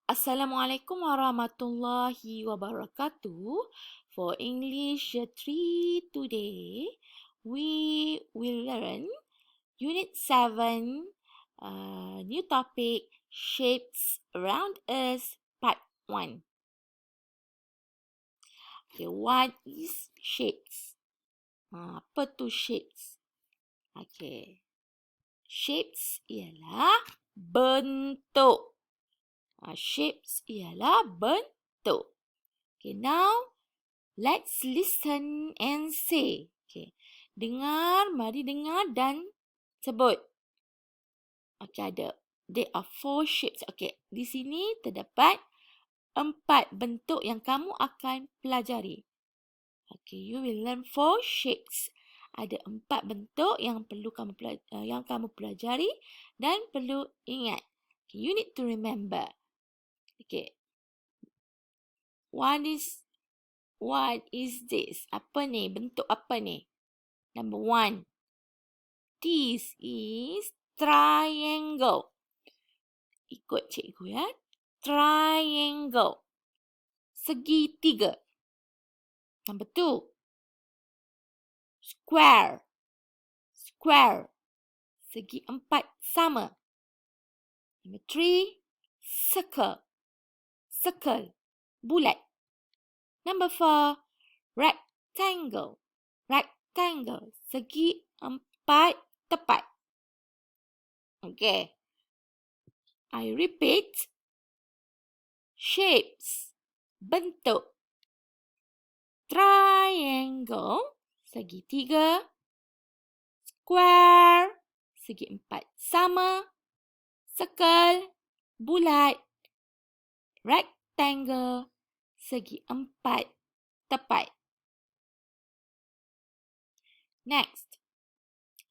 Assalamualaikum warahmatullahi wabarakatuh. For English 3 today, we will learn Unit 7, new topic, Shapes Around Us, Part 1. Okay, what is shapes? Apa tu shapes? Okay, shapes ialah bentuk. Shapes ialah bentuk. Okay, now let's listen and say. Okay. Mari dengar dan sebut. Okay, ada. There are 4 shapes. Okay, di sini terdapat 4 bentuk yang kamu akan pelajari. Okay, you will learn 4 shapes. Ada 4 bentuk yang perlu kamu pelajari dan perlu ingat. Okay, you need to remember. Okay. What is this? Apa ni? Bentuk apa ni? Number 1. This is triangle. Ikut cikgu ya. Triangle. Segitiga. Number 2. Square. Square. Segi empat sama. Number 3. Circle. Circle. Bulat. Number 4. Rectangle. Rectangle. Segi empat tepat. Okay. I repeat. Shapes. Bentuk. Triangle. Segitiga. Square. Segi empat sama. Circle. Bulat. Rectangle. Segi empat tepat. Next.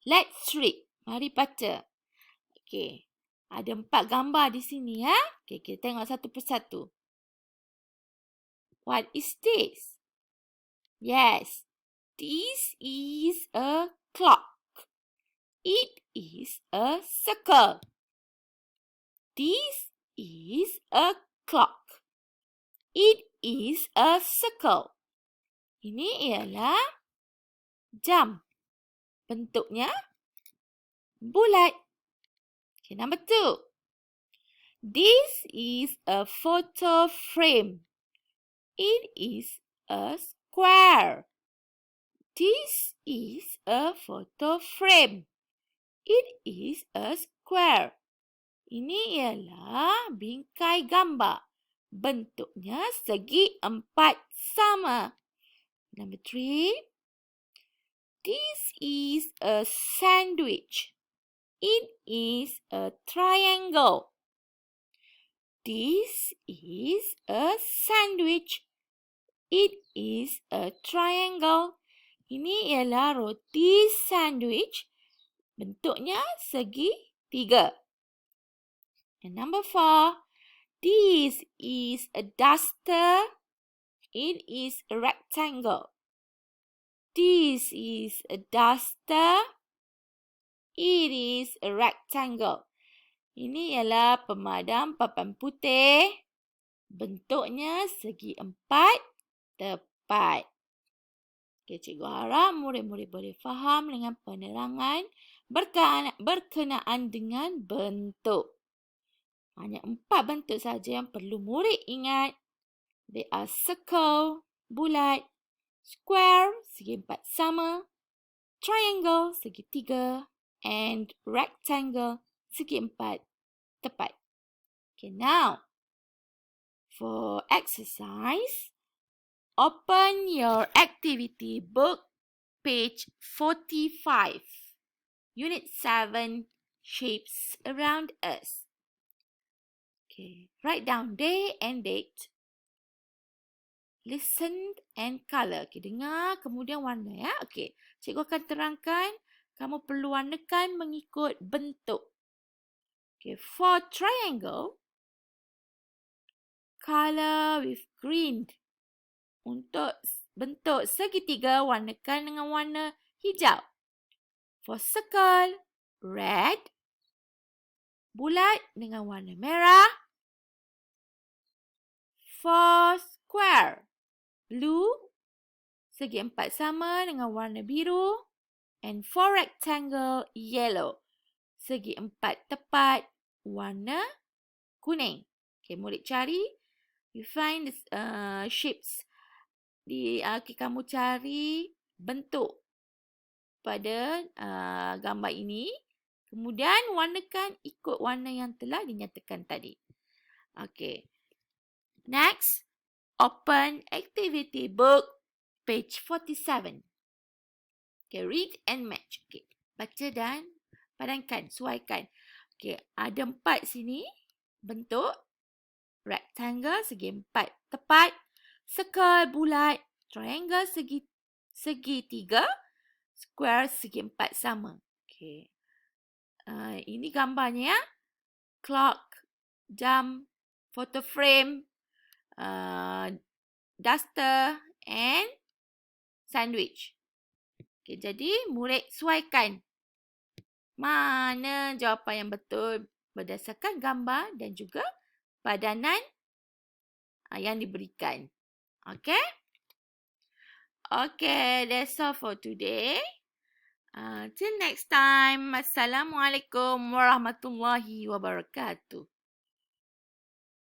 Let's read. Mari baca. Okay. Ada 4 gambar di sini ya. Okay, kita tengok satu persatu. What is this? Yes. This is a clock. It is a circle. This is a clock. It is a circle. Ini ialah jam. Bentuknya bulat. Okay, number 2. This is a photo frame. It is a square. This is a photo frame. It is a square. Ini ialah bingkai gambar. Bentuknya segi empat sama. Number 3. This is a sandwich. It is a triangle. This is a sandwich. It is a triangle. Ini ialah roti sandwich. Bentuknya segi 3. And number 4. This is a duster. It is a rectangle. This is a duster. It is a rectangle. Ini ialah pemadam papan putih. Bentuknya segi 4 tepat. Okay, cikgu harap murid-murid boleh faham dengan penerangan berkenaan dengan bentuk. Hanya 4 bentuk saja yang perlu murid ingat. They are circle, bulat, square, segi 4 sama, triangle, segi 3, and rectangle, segi 4 tepat. Okay, now, for exercise, open your activity book, page 45. Unit 7, Shapes Around Us. Okay, write down day and date. Listen and color. Okay, dengar kemudian warna ya. Okay, cikgu akan terangkan. Kamu perlu warnakan mengikut bentuk. Okay, for triangle, color with green. Untuk bentuk segitiga, warnakan dengan warna hijau. For circle, red. Bulat dengan warna merah. blue, segi 4 sama dengan warna biru. And 4 rectangle yellow, segi 4 tepat warna kuning. Okay, murid cari. You find the shapes. Kamu cari bentuk pada gambar ini. Kemudian warnakan ikut warna yang telah dinyatakan tadi. Okay. Next, open activity book, page 47. Okay, read and match. Okay, baca dan padankan, suaikan. Okay, ada 4 sini bentuk. Rectangle segi 4 tepat. Circle bulat. Triangle segi 3. Square segi 4 sama. Okay. Ini gambarnya ya. Clock, jam, photo frame, duster and sandwich. Okay, jadi murid suaikan mana jawapan yang betul berdasarkan gambar dan juga padanan yang diberikan. Okay? Okay, that's all for today. Till next time. Assalamualaikum warahmatullahi wabarakatuh.